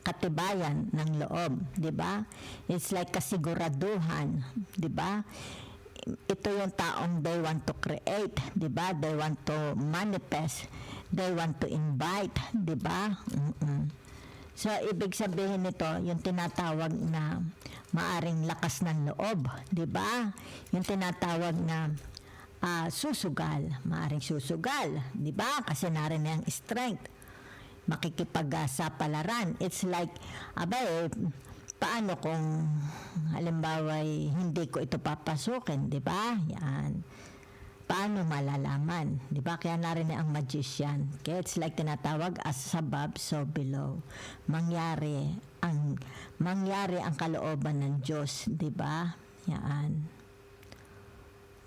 katibayan ng loob, 'di ba? It's like kasiguraduhan, 'di ba? Ito yung taong they want to create, 'di ba? They want to manifest, they want to invite, 'di ba? So ibig sabihin nito, yung tinatawag na maaring lakas ng loob, 'di ba? Yung tinatawag na susugal, maaring susugal, 'di ba? Kasi narin yung strength. Makikipagsapalaran. It's like, paano kung halimbawa hindi ko ito papasukin, 'di ba? Yan. Paano malalaman? 'Di ba? Kaya narin ang magician. Okay? It's like tinatawag as above, so below. Mangyari ang kalooban ng Diyos, 'di ba? Yan.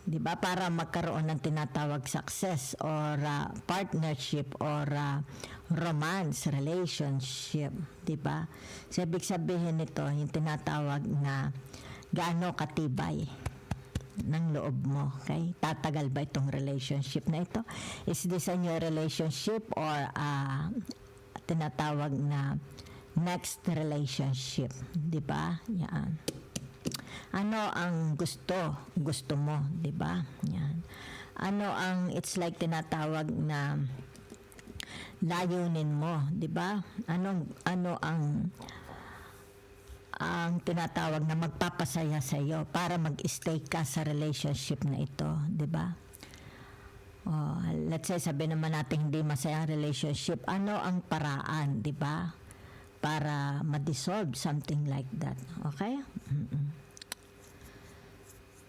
'Di ba, para magkaroon ng tinatawag success or partnership or romance relationship, 'di ba? So ibig sabihin nito yung tinatawag na gaano katibay ng loob mo, okay? Tatagal ba itong relationship na ito? Is this a new relationship or tinatawag na next relationship, 'di ba? Yan. Ano ang gusto mo, 'di ba? Yan. Ano ang it's like tinatawag na layunin mo, 'di ba? Ano ang tinatawag na magpapasaya sa iyo para mag-stay ka sa relationship na ito, 'di ba? Let's say sabi naman natin hindi masaya ang relationship, ano ang paraan, 'di ba? Para ma-dissolve something like that. Okay?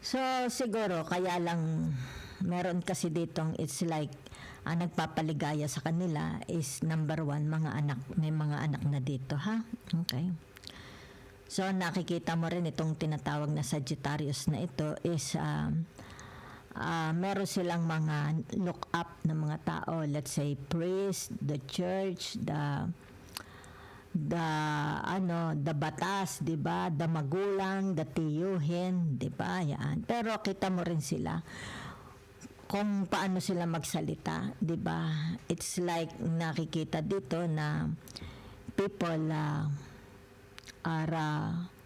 So, siguro, kaya lang, meron kasi ditong, it's like, ang nagpapaligaya sa kanila is number 1, mga anak. May mga anak na dito, ha? Okay. So, nakikita mo rin itong tinatawag na Sagittarius na ito is, meron silang mga look up na mga tao. Let's say, priest, the church, the batas, 'di ba? The magulang, the tiyuhin, 'di ba? Yan. Pero kita mo rin sila kung paano sila magsalita, 'di ba? It's like nakikita dito na people are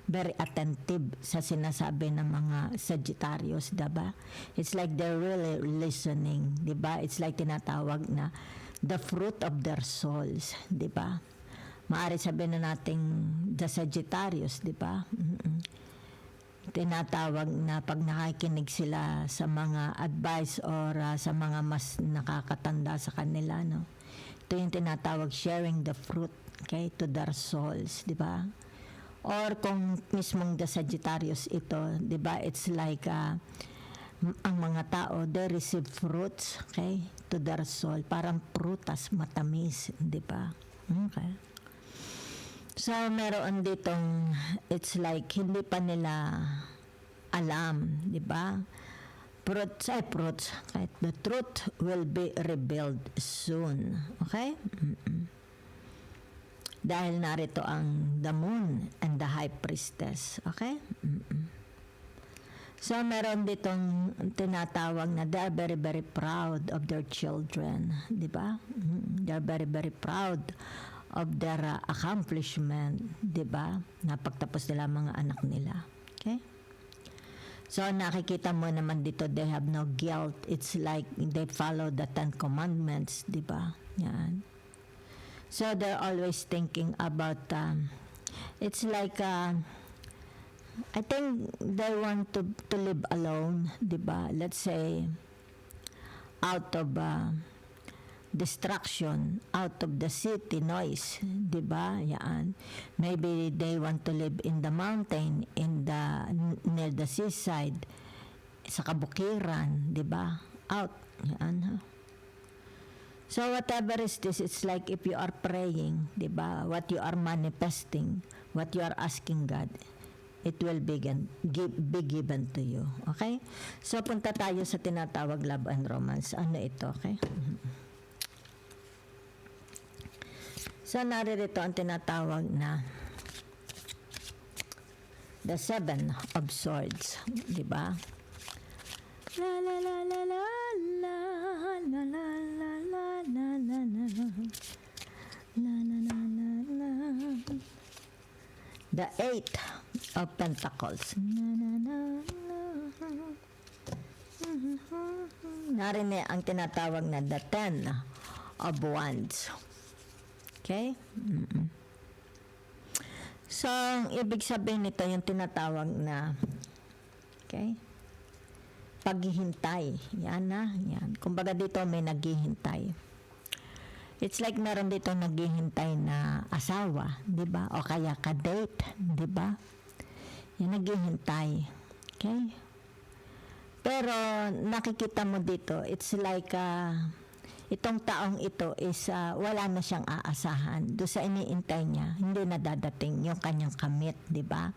very attentive sa sinasabi ng mga Sagittarius, 'di ba? It's like they're really listening, 'di ba? It's like tinatawag na the fruit of their souls, 'di ba? Maaari sabihin na nating the Sagittarius, di ba? Tinatawag na pag nakikinig sila sa mga advice or sa mga mas nakakatanda sa kanila, no? Ito yung tinatawag sharing the fruit, okay, to their souls, di ba? Or kung mismong the Sagittarius ito, di ba? It's like ang mga tao, they receive fruits, okay, to their soul. Parang prutas, matamis, di ba? Okay. So, meron ditong, it's like, hindi pa nila alam, di ba? Fruits, the truth will be revealed soon. Okay? Dahil narito ang the moon and the high priestess. Okay? So, meron ditong tinatawag na they are very, very proud of their children. Di ba? They are very, very proud of their accomplishment, 'di ba? Napagtapos nila mga anak nila. Okay? So nakikita mo naman dito they have no guilt. It's like they follow the 10 commandments, 'di ba? Yan. So they're always thinking about it's like I think they want to live alone, 'di ba? Let's say out of distraction, out of the city noise, 'di ba? Yan. Maybe they want to live in the mountain, near the seaside, sa kabukiran, 'di ba? Out. Yan. So whatever is this, it's like if you are praying, 'di ba? What you are manifesting, what you are asking God, it will be given to you. Okay? So punta tayo sa tinatawag love and romance. Ano ito, okay? So, naririto ang tinatawag na the 7 of swords. Diba? La la la la la la la la la la la la la la la la la The Eight of Pentacles. Narinig ang tinatawag na the Ten of Wands. Okay? So, ibig sabihin nito yung tinatawag na paghihintay. Yan na, yan. Kumbaga dito may naghihintay. It's like meron dito naghihintay na asawa, di ba? O kaya ka-date, di ba? Yan, naghihintay. Okay? Pero nakikita mo dito, it's like itong taong ito is wala na siyang aasahan. Doon sa iniintay niya, hindi na dadating yung kanyang kamit, di ba?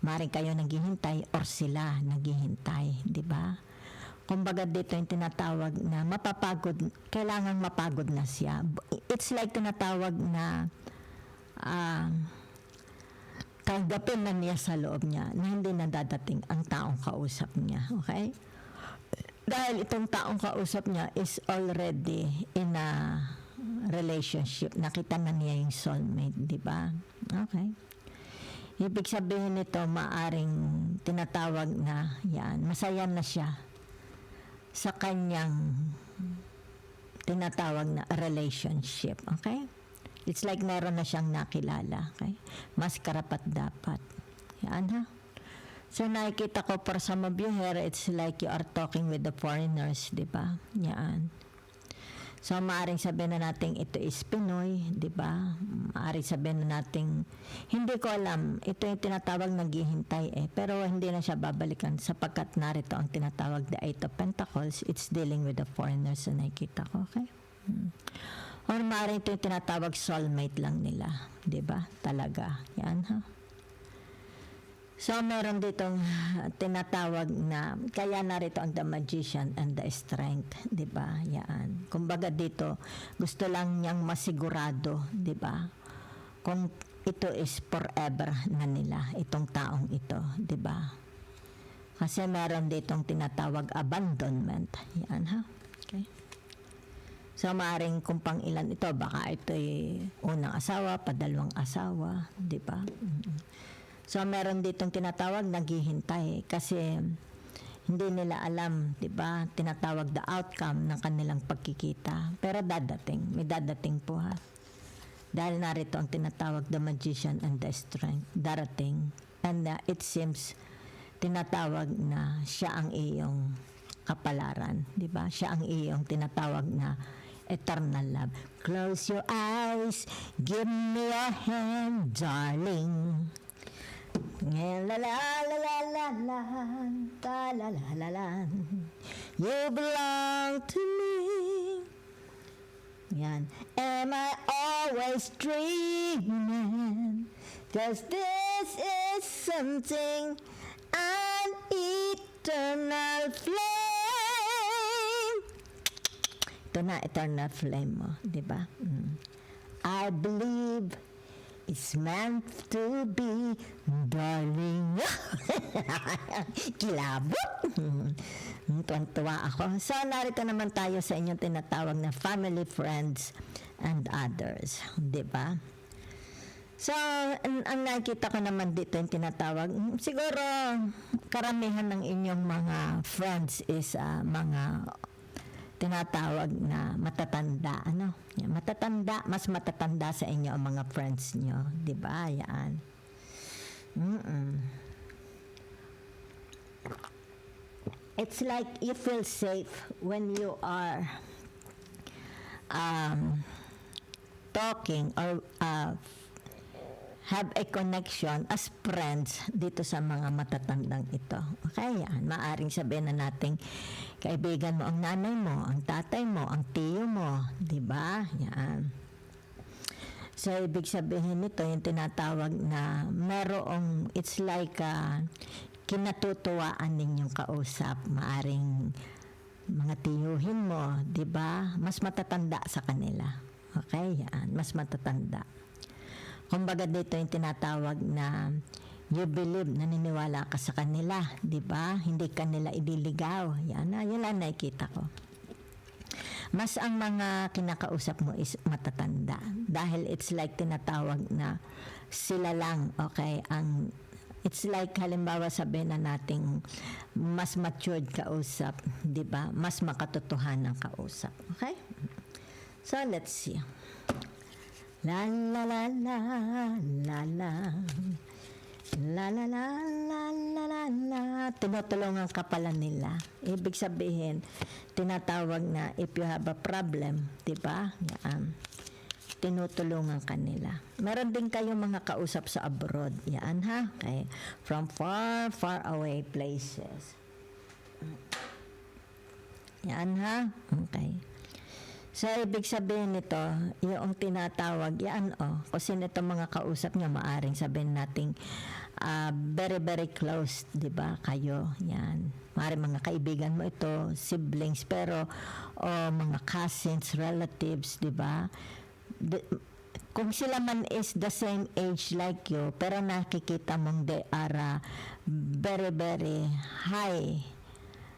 Maring kayo naghihintay or sila naghihintay, di ba? Kumbaga dito yung tinatawag na mapapagod, kailangan mapagod na siya. It's like tinatawag na tanggapin na niya sa loob niya na hindi na dadating ang taong kausap niya. Okay? Dahil itong taong kausap niya is already in a relationship. Nakita na niya yung soulmate, di ba? Okay. Ibig sabihin nito, maaring tinatawag na yan, masaya na siya sa kanyang tinatawag na relationship. Okay? It's like meron na siyang nakilala. Okay? Mas karapat dapat. Yan ha. So nakikita ko for some of you here, it's like you are talking with the foreigners, di ba? Yan. So maaring sabihin na natin ito is Pinoy, di ba? Maaring sabihin na natin, hindi ko alam, ito yung tinatawag naghihintay pero hindi na siya babalikan sapagkat narito ang tinatawag the Eight of Pentacles. It's dealing with the foreigners na nakikita ko, okay? Or maaring ito yung tinatawag soulmate lang nila, di ba? Talaga, yan ha. So, meron ditong tinatawag na, kaya narito ang the magician and the strength, di ba? Yan. Kumbaga dito, gusto lang niyang masigurado, di ba? Kung ito is forever na nila, itong taong ito, di ba? Kasi meron ditong tinatawag abandonment. Yan ha? Okay. So, maaaring kung pang ilan ito, baka ito'y unang asawa, padalawang asawa, di ba? So, meron ditong tinatawag naghihintay kasi hindi nila alam, di ba? Tinatawag the outcome ng kanilang pagkikita. Pero dadating, may dadating po ha. Dahil narito ang tinatawag the magician and the strength. Darating. And it seems tinatawag na siya ang iyong kapalaran, di ba? Siya ang iyong tinatawag na eternal love. Close your eyes, give me your hand, darling. La la la la la la la la la la. You belong to me. Yan. Am I always dreaming? 'Cause this is something, an eternal flame. Ito na, eternal flame mo, di ba? I believe it's meant to be, darling. Kilabot. Tuwan-tuwa ako. So, narito naman tayo sa inyong tinatawag na family, friends, and others. Diba? So, ang nakikita ko naman dito yung tinatawag, siguro, karamihan ng inyong mga friends is mga tinatawag na matatanda, ano? Matatanda, mas matatanda sa inyo ang mga friends nyo, 'di ba? Yan. It's like you feel safe when you are talking or have a connection as friends dito sa mga matatandang ito. Okay, yan. Maaring sabihin na natin, kaibigan mo ang nanay mo, ang tatay mo, ang tiyo mo, di ba? Yan. So, ibig sabihin nito, yung tinatawag na merong, it's like kinatutuwaan ninyong kausap. Maaring mga tiyuhin mo, di ba? Mas matatanda sa kanila. Okay, yan. Mas matatanda. Kumbaga dito yung tinatawag na you believe, naniniwala ka sa kanila, di ba? Hindi ka nila idiligaw. Yan na, yun lang nakikita ko. Mas ang mga kinakausap mo is matatanda. Dahil it's like tinatawag na sila lang, okay, ang it's like halimbawa sabihin na nating mas matured kausap, di ba? Mas makatotohanan kausap. Okay? So, let's see. La la la la la la la la la la la la la. Tinutulungan ka pala nila. Ibig sabihin, tinatawag na if you have a problem, di ba? Yan. Tinutulungan ka nila. Meron din kayong mga kausap sa abroad. Yan ha. Okay. From far, far away places. Yan ha. Okay. So, ibig sabihin nito, yung tinatawag, yan kung sino itong mga kausap niya, maaring sabihin nating very, very close, di ba, kayo, yan. Maaring mga kaibigan mo ito, siblings, pero, mga cousins, relatives, di ba? Kung sila man is the same age like you, pero nakikita mong they are very, very high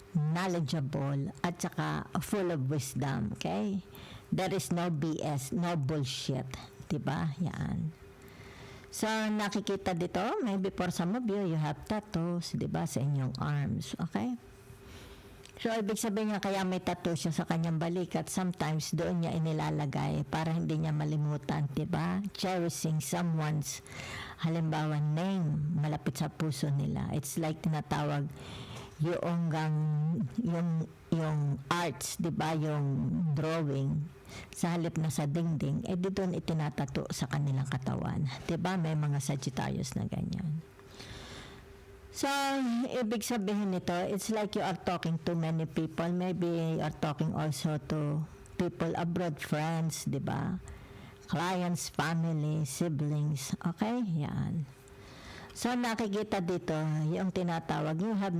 knowledgeable at saka full of wisdom, okay? There is no BS, no bullshit, diba? Yan. So, nakikita dito, maybe for some of you, you have tattoos, diba, sa inyong arms, okay? So, ibig sabihin niya, kaya may tattoo siya sa kanyang balikat, sometimes doon niya inilalagay para hindi niya malimutan, diba? Cherishing someone's, halimbawa, name, malapit sa puso nila. It's like tinatawag, yung arts, 'di ba, yung drawing sa halip na sa dingding, di doon itinatato sa kanilang katawan. 'Di ba? May mga Sagittarius na ganyan. So, ibig sabihin nito, it's like you are talking to many people. Maybe you are talking also to people abroad, friends, 'di ba? Clients, family, siblings. Okay? Yan. So, nakikita dito, yung tinatawag, you have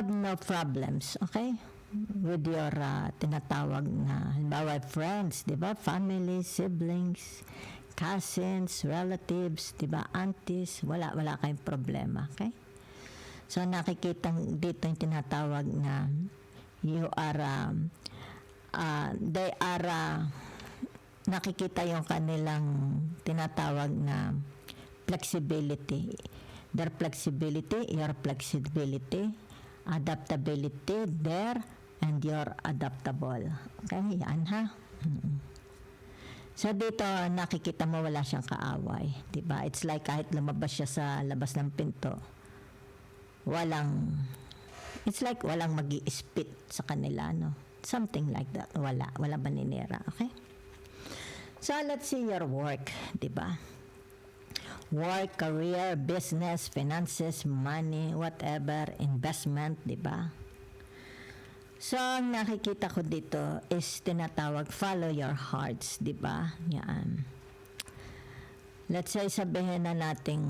no problems, okay? With your tinatawag na, halimbawa, friends, di ba? Family, siblings, cousins, relatives, di ba? Aunties, wala kayong problema, okay? So, nakikita dito yung tinatawag na you are, they are, nakikita yung kanilang tinatawag na flexibility. Their flexibility, your flexibility, adaptability, there, and you're adaptable. Okay, yan ha. So dito, nakikita mo wala siyang kaaway. Diba? It's like kahit lumabas siya sa labas ng pinto, it's like walang magi-spit sa kanila, no? Something like that. Wala maninira, okay? So let's see your work, diba? Work, career, business, finances, money, whatever, investment, di ba? So, nakikita ko dito is tinatawag, follow your hearts, di ba? Yan. Let's say, sabihin na nating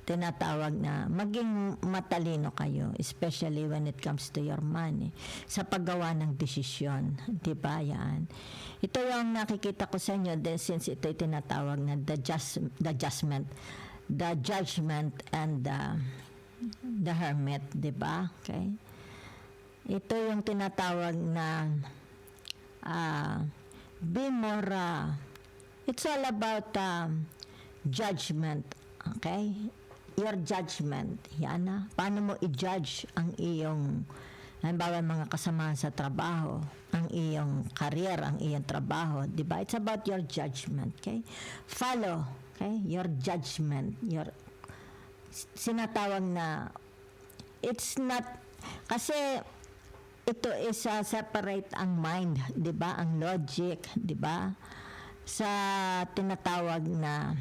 tinatawag na maging matalino kayo, especially when it comes to your money, sa paggawa ng desisyon, di ba? Yan. Ito yung nakikita ko sa inyo, then since ito tinatawag na the judgment and the hermit, di ba? Okay? Ito yung tinatawag na be more, it's all about judgment, okay? Your judgment, yan na. Paano mo i-judge ang iyong, halimbawa mga kasamahan sa trabaho, ang iyong career, ang iyong trabaho, di ba? It's about your judgment, okay? Follow, okay? Your judgment, your sinatawag na, it's not, kasi ito is separate ang mind, di ba? Ang logic, di ba? Sa tinatawag na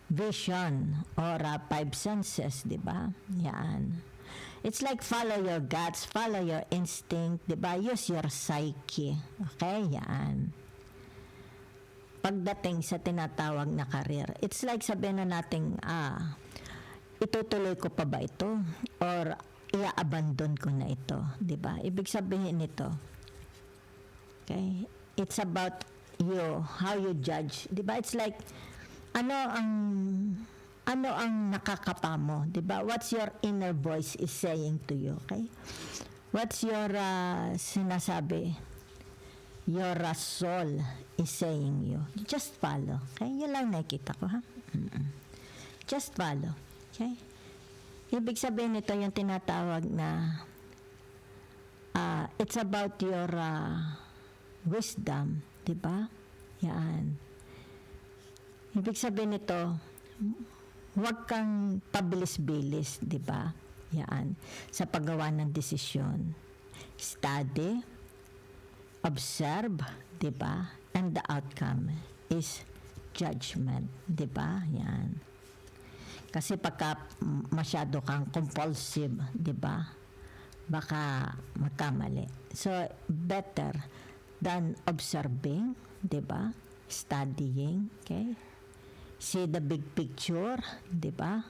vision or five senses, di ba? Yan. It's like follow your guts, follow your instinct, di ba? Use your psyche. Okay? Yan. Pagdating sa tinatawag na career, it's like sabihin na natin, itutuloy ko pa ba ito? Or i-abandon ko na ito? Di ba? Ibig sabihin nito, okay? It's about you, how you judge. Di ba? It's like, ano ang nakakapa mo, 'di ba? What's your inner voice is saying to you, okay? What's your sinasabi? Your soul is saying you. Just follow. Okay? Yun lang nakikita ko, ha? Just follow. Okay? Ibig sabihin nito yung tinatawag na it's about your wisdom. Diba? Yan. Ibig sabihin nito, huwag kang pabilis-bilis. Diba? Yan. Sa paggawa ng desisyon. Study, observe, diba? And the outcome is judgment. Diba? Yan. Kasi pagka masyado kang compulsive, diba? Baka magkamali. So, better than observing, diba? Studying, okay? See the big picture, diba?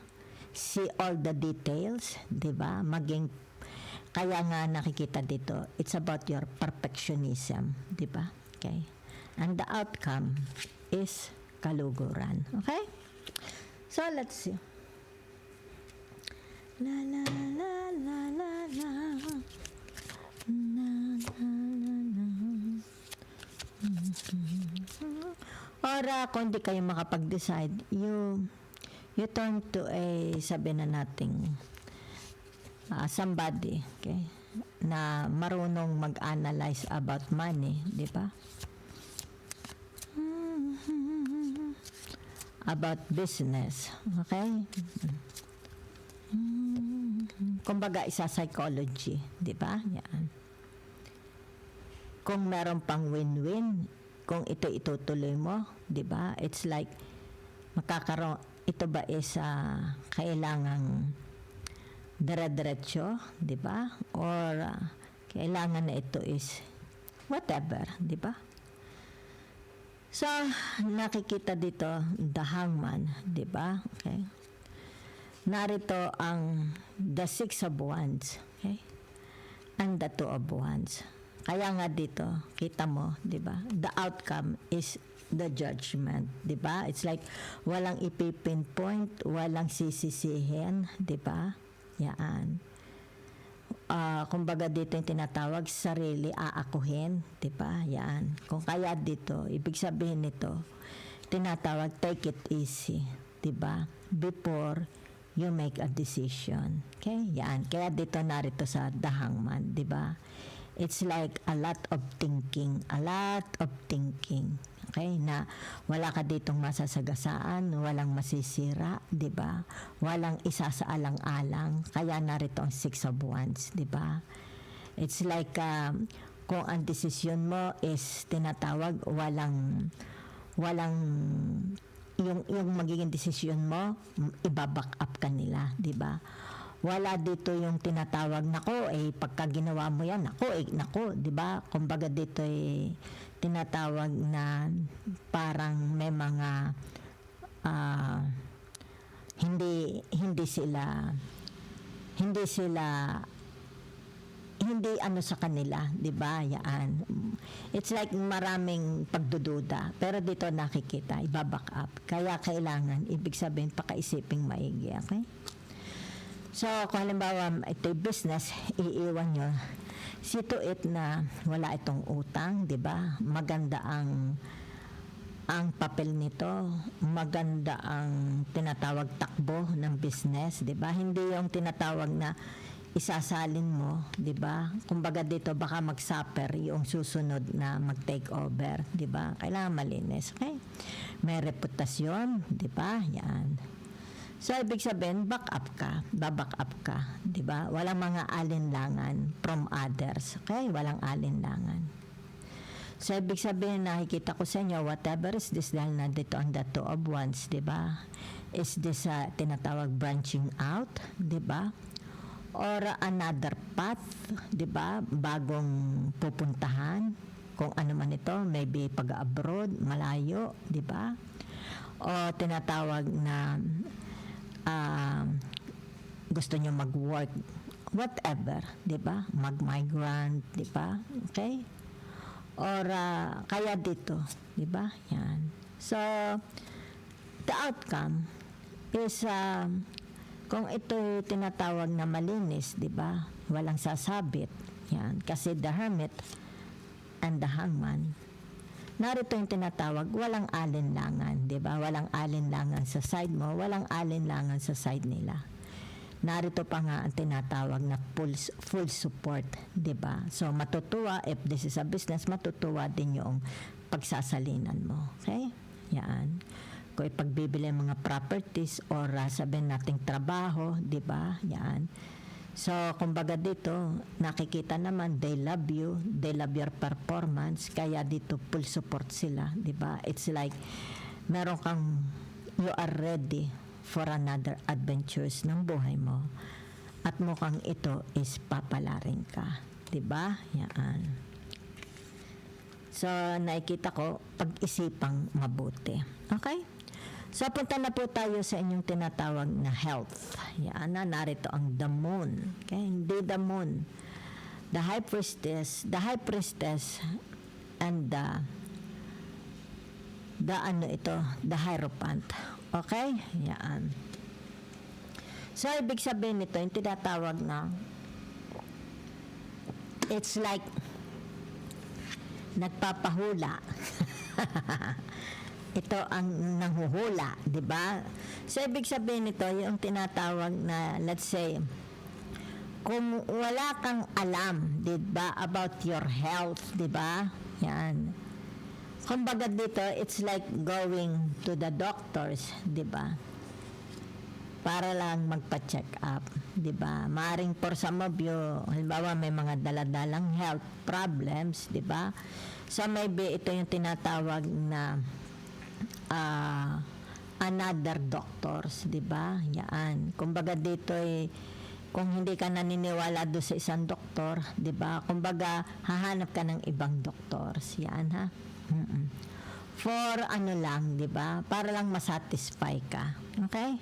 See all the details, diba? Kaya nga nakikita dito, it's about your perfectionism, diba? Okay? And the outcome is kaluguran, okay? So, let's see. La la la la la la. Na, na, na, na. Ora, kung di kayo makapag-decide, you turn to sabi na nating somebody, okay, na marunong mag-analyze about money, di ba? About business, okay? Kumbaga, isa psychology, di ba? Yan. Kung meron pang win-win, kung ito itutuloy mo, di ba? It's like, makakaroon, ito ba is kailangang dire-diretso, di ba? Or kailangan na ito is whatever, di ba? So, nakikita dito, the hangman, di ba? Okay. Narito ang the six of wands, okay? And the two of wands. Kaya nga dito, kita mo, di ba? The outcome is the judgment, di ba? It's like walang ipipinpoint, walang sisisihin, di ba? Yan. Kumbaga dito yung tinatawag sarili aakuhin, di ba? Yan. Kung kaya dito, ibig sabihin nito, tinatawag take it easy, di ba? Before you make a decision. Okay? Yan. Kaya dito narito sa the hangman, di ba? It's like a lot of thinking, okay, na wala ka ditong masasagasaan, walang masisira, di ba? Walang isa sa alang-alang, kaya narito ang six of wands, di ba? It's like kung ang desisyon mo is tinatawag walang yung magiging desisyon mo, ibaback up ka nila, di ba? Wala dito yung tinatawag nako pagka ginawa mo yan nako, di ba? Kumbaga dito tinatawag na parang may mga hindi ano sa kanila, di ba? Yan. It's like maraming pagdududa. Pero dito nakikita, ibaback up. Kaya kailangan, ibig sabihin, pakaisiping maigi. Okay? So, kung halimbawa, ito'y business, iiwan nyo. See to it na wala itong utang, di ba? Maganda ang papel nito, maganda ang tinatawag takbo ng business, di ba? Hindi yung tinatawag na isasalin mo, di ba? Kumbaga dito baka mag-suffer yung susunod na mag-take over, di ba? Kailangan malinis, okay? May reputasyon, di ba? Yan. So, ibig sabihin, baback up ka, di ba? Walang mga alinlangan from others, okay? Walang alinlangan. So, ibig sabihin, nakikita ko sa inyo, whatever is this, dahil nandito ang the two of wands, di ba? Is this tinatawag branching out, di ba? Or another path, di ba? Bagong pupuntahan, kung ano man ito, maybe pag-abroad, malayo, di ba? O tinatawag na gusto nyo mag-work, whatever, di ba? Mag-migrant, di ba? Okay? Or kaya dito, di ba? Yan. So, the outcome is kung ito tinatawag na malinis, di ba? walang sasabit. Yan. Kasi the hermit and the hangman, narito yung tinatawag, walang alinlangan, di ba? Walang alinlangan sa side mo, walang alinlangan sa side nila. Narito pa nga ang tinatawag na full support, di ba? So, matutuwa, if this is a business, matutuwa din yung pagsasalinan mo. Okay? Yan. Kung ipagbibili mga properties or sabihin nating trabaho, di ba? Yan. So, kumbaga dito, nakikita naman, they love you, they love your performance, kaya dito full support sila, di ba? It's like, meron kang, you are ready for another adventures ng buhay mo. At mukhang ito is papalarin ka. Diba? Yan. So, nakikita ko, pag-isipang mabuti. Okay? So, punta na po tayo sa inyong tinatawag na health. Yan na, narito ang the moon. Okay? Hindi the moon. The high priestess, and the hierophant. Okay? Yan. So, ibig sabihin nito, yung tinatawag na, it's like, nagpapahula. Ito ang nanghuhula, di ba? So, ibig sabihin nito, yung tinatawag na, let's say, kung wala kang alam, di ba, about your health, di ba? Yan. Kumbaga dito, it's like going to the doctors, di ba? Para lang magpa-check up, di ba? Maaring for some of you, halimbawa may mga daladalang health problems, di ba? So maybe ito yung tinatawag na another doctors, di ba? Yan. Kumbaga dito kung hindi ka naniniwala doon sa isang doktor, di ba? Kumbaga hahanap ka ng ibang doctors. Yan ha. For ano lang, di ba? Para lang masatisfy ka. Okay?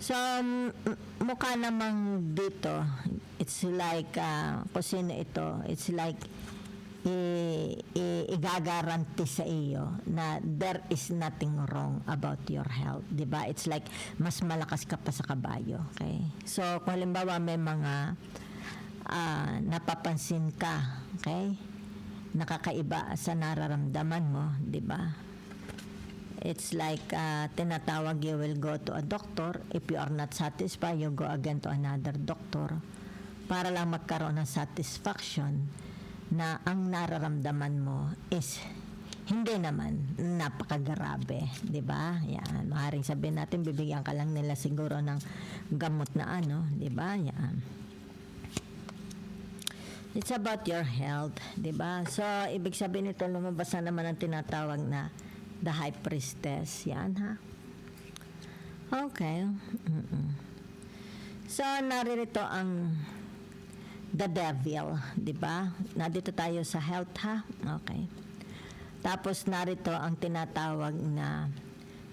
So, mukha namang dito, it's like, kung sino ito, it's like, igagaranti sa iyo na there is nothing wrong about your health. Di ba? It's like, mas malakas ka pa sa kabayo. Okay? So, kung halimbawa may mga napapansin ka, okay? Nakakaiba sa nararamdaman mo, di ba? It's like tinatawag, you will go to a doctor. If you are not satisfied, you go again to another doctor para lang magkaroon ng satisfaction na ang nararamdaman mo is hindi naman napakagarabe, di ba? Yan, maaaring sabihin natin bibigyan ka lang nila siguro ng gamot na ano, di ba? Yan. It's about your health, di ba? So, ibig sabihin nito, lumabas na naman ang tinatawag na the high priestess. Yan, ha? Okay. So, naririto ang the devil, di ba? Nandito tayo sa health, ha? Okay. Tapos, narito ang tinatawag na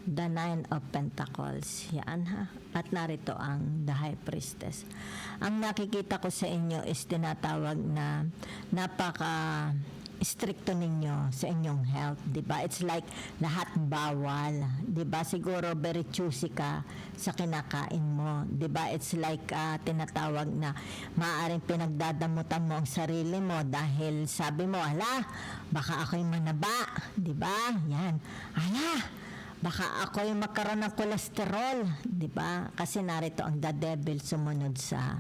the Nine of Pentacles. Yan ha. At narito ang the High Priestess. Ang nakikita ko sa inyo is tinatawag na napaka stricto ninyo sa inyong health, 'di ba? It's like lahat bawal, 'di ba? Siguro very choosy ka sa kinakain mo, 'di ba? It's like tinatawag na maaaring pinagdadamutan mo ang sarili mo dahil sabi mo, "Hala, baka ako'y manaba," 'di ba? Yan. "Hala, baka ako'y magkaroon ng cholesterol," 'di ba? Kasi narito ang the devil sumunod sa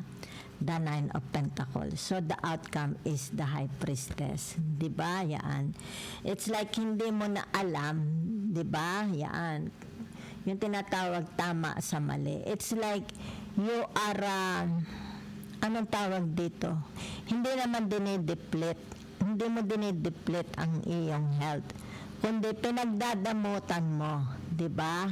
the Nine of Pentacles. So, the outcome is the High Priestess. Diba? Yan. It's like hindi mo na alam. Diba? Yan. Yung tinatawag tama sa mali. It's like you are, anong tawag dito? Hindi naman dinideplete. Hindi mo dinideplete ang iyong health. Kundi pinagdadamutan mo. Diba?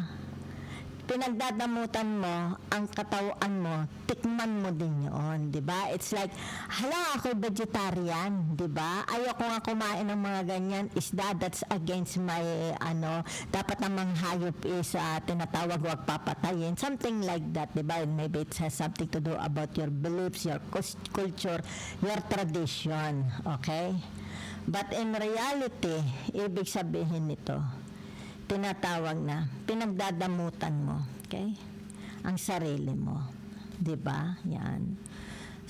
Pinagdadamutan mo ang katawan mo, tikman mo din yun, di ba? It's like, hala, ako'y vegetarian, di ba? Ayoko nga kumain ng mga ganyan, that's against my, dapat namang hayop is tinatawag, wag papatayin, something like that, di ba? Maybe it has something to do about your beliefs, your culture, your tradition, okay? But in reality, ibig sabihin nito, tinatawag na pinagdadamutan mo, okay? Ang sarili mo, 'di ba? Yan.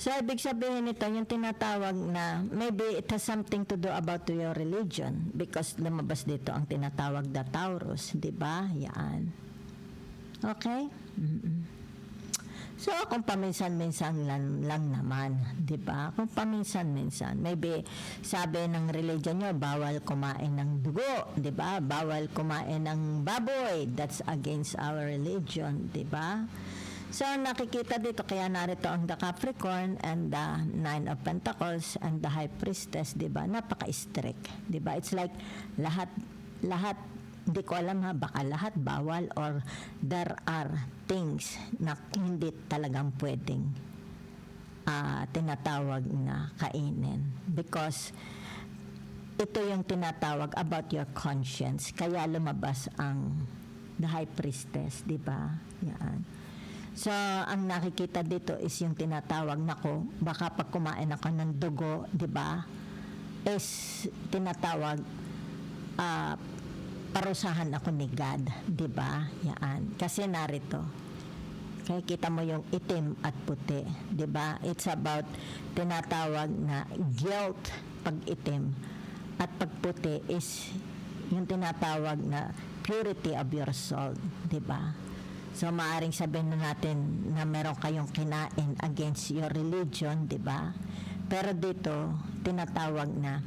So, ibig sabihin nito, yung tinatawag na maybe it has something to do about to your religion because lumabas dito ang tinatawag na Taurus, di ba? Yan. Okay? So, kung paminsan-minsan lang naman, di ba? Kung paminsan-minsan, maybe sabi ng religion nyo, bawal kumain ng dugo, di ba? Bawal kumain ng baboy. That's against our religion, di ba? So, nakikita dito, kaya narito ang the Capricorn and the Nine of Pentacles and the High Priestess, di ba? Napaka-strict, di ba? It's like lahat, hindi ko alam ha, baka lahat bawal or there are things na hindi talagang pwedeng tinatawag na kainin. Because ito yung tinatawag about your conscience. Kaya lumabas ang the High Priestess, di ba? Yan. So, ang nakikita dito is yung tinatawag nako, baka pag kumain ako ng dugo, di ba? Is tinatawag parusahan ako ni God, di ba? Yan. Kasi narito. Kaya kita mo yung itim at puti, di ba? It's about tinatawag na guilt pag itim at pag puti is yung tinatawag na purity of your soul, di ba? So, maaring sabihin na natin na meron kayong kinain against your religion, di ba? Pero dito, tinatawag na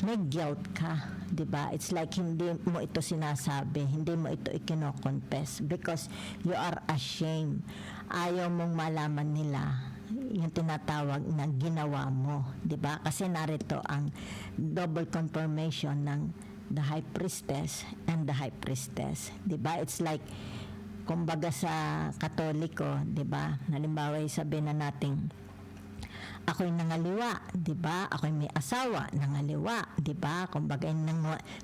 may guilt ka, di ba? It's like hindi mo ito sinasabi, hindi mo ito ikino-confess because you are ashamed. Ayaw mong malaman nila yung tinatawag na ginawa mo, di ba? Kasi narito ang double confirmation ng the High Priestess and the High Priestess, di ba? It's like kumbaga sa Katoliko, 'di ba? Halimbawa, sabihin na natin ako'y nangaliwa, 'di ba? Ako'y may asawa, nangaliwa, 'di ba? Kumbaga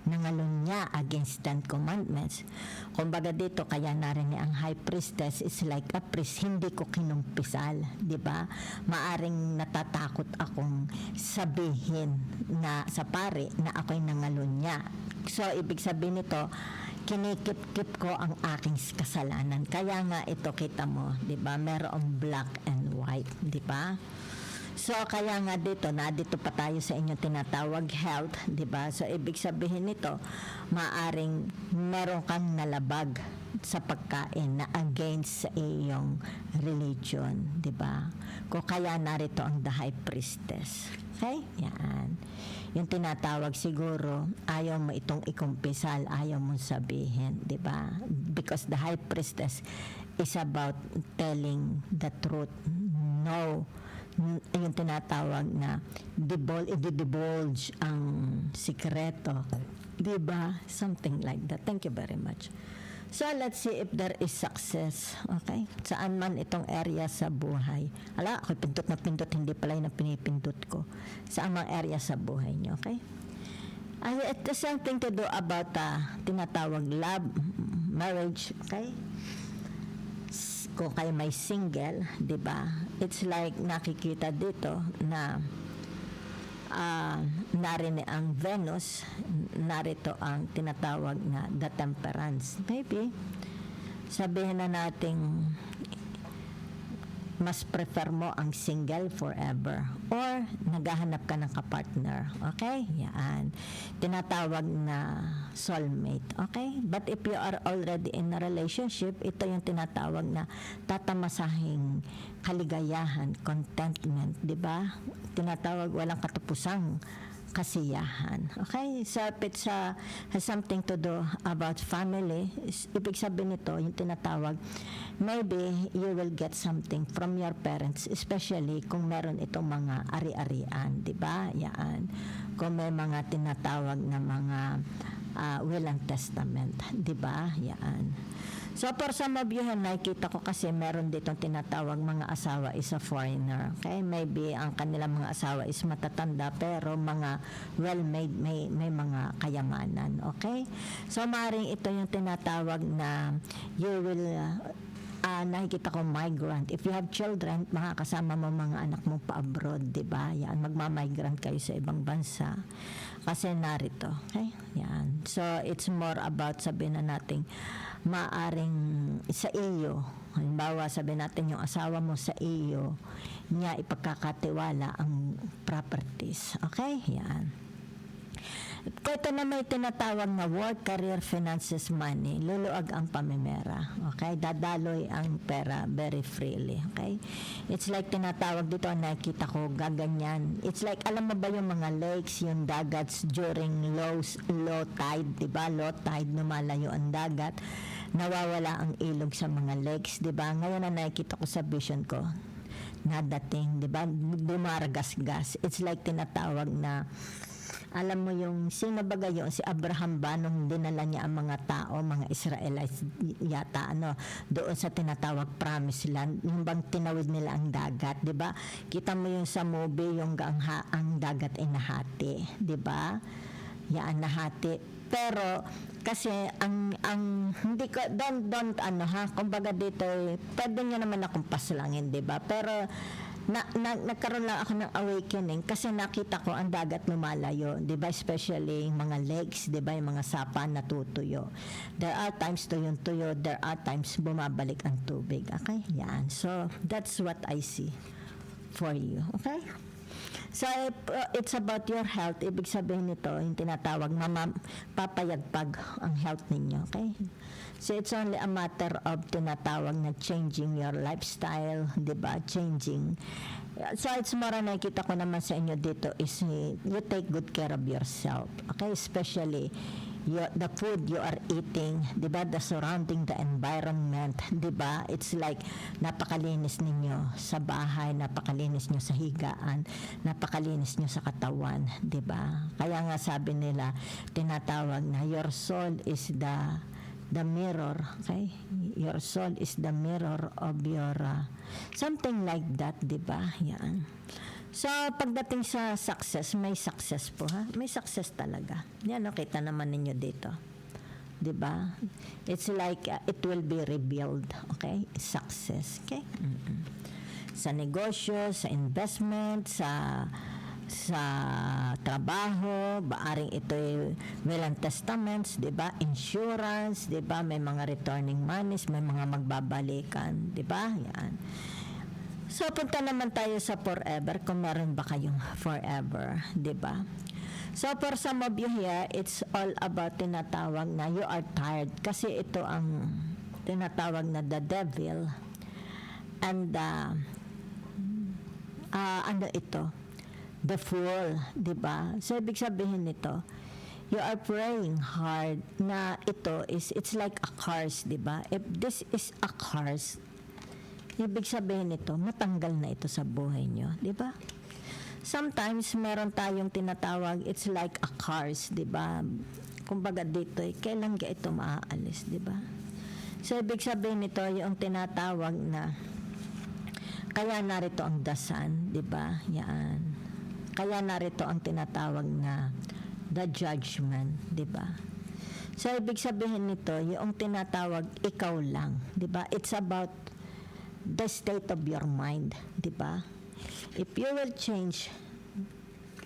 nangalunya against 10 commandments. Kumbaga dito kaya narin ang High Priestess is like a priest, hindi ko kinumpisal, 'di ba? Maaring natatakot akong sabihin na sa pari na ako'y nangalunya. So ibig sabihin nito, kinikip-kip ko ang aking kasalanan. Kaya nga ito kita mo, 'di ba? Merong black and white, 'di ba? So kaya nga dito pa tayo sa inyong tinatawag health, 'di ba? So ibig sabihin nito, maaring meron kang nalabag sa pagkain na against sa iyong religion, 'di ba? Kung kaya narito ang the High Priestess. Okay? Yan. Yung tinatawag siguro, ayaw mo itong ikumpisal, ayaw mong sabihin, di ba? Because the High Priestess is about telling the truth. No. Yung tinatawag na divulge ang sikreto. Di ba? Something like that. Thank you very much. So, let's see if there is success. Okay? Saan man itong area sa buhay. Ala, ako'y pindot na pindot, hindi pala yung pinipindot ko. Saan mang area sa buhay niyo, okay? It has something to do about tinatawag love, marriage, okay? Kung kayo may single, di ba? It's like nakikita dito na narinig ang Venus, narito ang tinatawag na the Temperance. Maybe sabihin na nating mas prefer mo ang single forever or naghahanap ka ng kapartner. Okay? Yan. Tinatawag na soulmate. Okay? But if you are already in a relationship, ito yung tinatawag na tatamasahing kaligayahan, contentment, di ba? Tinatawag walang katapusang kasiyahan. Okay? So, if it has something to do about family, ibig sabihin nito, yung tinatawag, maybe you will get something from your parents, especially kung meron itong mga ari-arian, di ba? Yan. Kung may mga tinatawag na mga will and testament, di ba? Yan. So, for some of you, nakikita ko kasi meron ditong tinatawag mga asawa is a foreigner. Okay? Maybe ang kanilang mga asawa is matatanda pero mga well-made, may mga kayamanan. Okay? So, maaaring ito yung tinatawag na you will nakikita ko migrant. If you have children, makakasama mo mga anak mo pa-abroad, di ba? Yan, magmamigrant kayo sa ibang bansa. Kasi narito. Okay? Yan. So, it's more about sabihin na natin, maaring sa iyo, halimbawa sabihin natin yung asawa mo sa iyo niya ipagkakatiwala ang properties. Okay? Yan. Ito na may tinatawag na work, career, finances, money. Luluag ang pamimera. Okay? Dadaloy ang pera very freely. Okay? It's like tinatawag dito, nakita ko, gaganyan. It's like, alam mo ba yung mga lakes, yung dagats during low tide, diba? Low tide, lumalayo ang dagat. Nawawala ang ilog sa mga lakes, diba? Ngayon na nakikita ko sa vision ko, nadating, diba? Dumaragas-gas. It's like tinatawag na, alam mo yung sino ba gayon si Abraham ba nung dinala niya ang mga tao, mga Israelites yata doon sa tinatawag promised land, yung bang tinawid nila ang dagat, 'di ba? Kita mo yung sa movie yung ang dagat ay nahati, 'di ba? Yan nahati. Pero kasi ang hindi ko don't kumbaga dito pwede niyo naman akong paslangin, 'di ba? Pero nagkaroon lang ako ng awakening kasi nakita ko ang dagat lumalayo, 'di ba? Especially yung mga lakes, 'di ba? Yung mga sapa natutuyo. There are times tuyo, there are times bumabalik ang tubig. Okay? Yan. So, that's what I see for you. Okay? So, it's about your health. Ibig sabihin nito, yung tinatawag, papayagpag ang health ninyo. Okay? So, it's only a matter of tinatawag na changing your lifestyle, di ba? Changing. So, it's more na nakikita ko naman sa inyo dito is you take good care of yourself. Okay? Especially, the food you are eating, di ba? The surrounding, the environment, di ba? It's like, napakalinis ninyo sa bahay, napakalinis nyo sa higaan, napakalinis nyo sa katawan, di ba? Kaya nga sabi nila, tinatawag na, your soul is the mirror, okay? Your soul is the mirror of your, something like that, di ba? Yan. So, pagdating sa success, may success po, ha? May success talaga. Yan, kita naman ninyo dito. Diba? It's like, it will be rebuilt, okay? Success, okay? Sa negosyo, sa investment, sa trabaho, baaring ito will and testaments, diba? Insurance, diba? May mga returning monies, may mga magbabalikan, diba? Yan. So, punta naman tayo sa forever, kung meron ba kayong forever, di ba? So, for some of you here, it's all about tinatawag na you are tired. Kasi ito ang tinatawag na the devil. And, ito? The fool, di ba? So, ibig sabihin nito, you are praying hard na it's like a curse, di ba? If this is a curse, ibig sabihin nito, matanggal na ito sa buhay nyo, di ba? Sometimes, meron tayong tinatawag, it's like a curse, di ba? Kumbaga dito, kailan ka ito maaalis, di ba? So, ibig sabihin nito, yung tinatawag na, kaya narito ang dasan, di ba? Yan. Kaya narito ang tinatawag na, the judgment, di ba? So, ibig sabihin nito, yung tinatawag, ikaw lang, di ba? It's about the state of your mind, di ba? If you will change,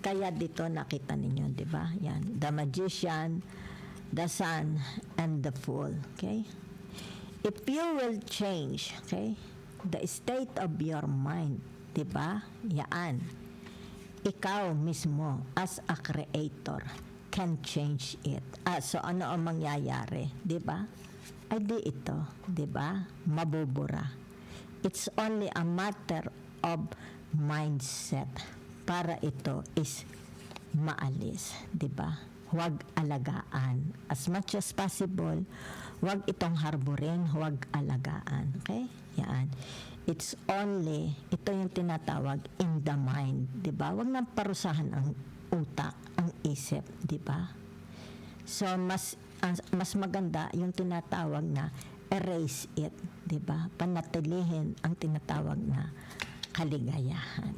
kaya dito nakita ninyo, di ba? Yan, the magician, the sun, and the fool, okay? If you will change, okay, the state of your mind, di ba? Yan. Ikaw mismo, as a creator, can change it. So ano ang mangyayari, di ba? Ay di ito, di ba? Mabubura. It's only a matter of mindset para ito is maalis, 'di ba? Huwag alagaan as much as possible. Huwag itong harborin, huwag alagaan, okay? Yan. It's only ito yung tinatawag in the mind, 'di ba? Huwag nang parusahan ang utak, ang isip, 'di ba? So mas maganda yung tinatawag na erase it, 'di ba? Panatilihin ang tinatawag na kaligayahan.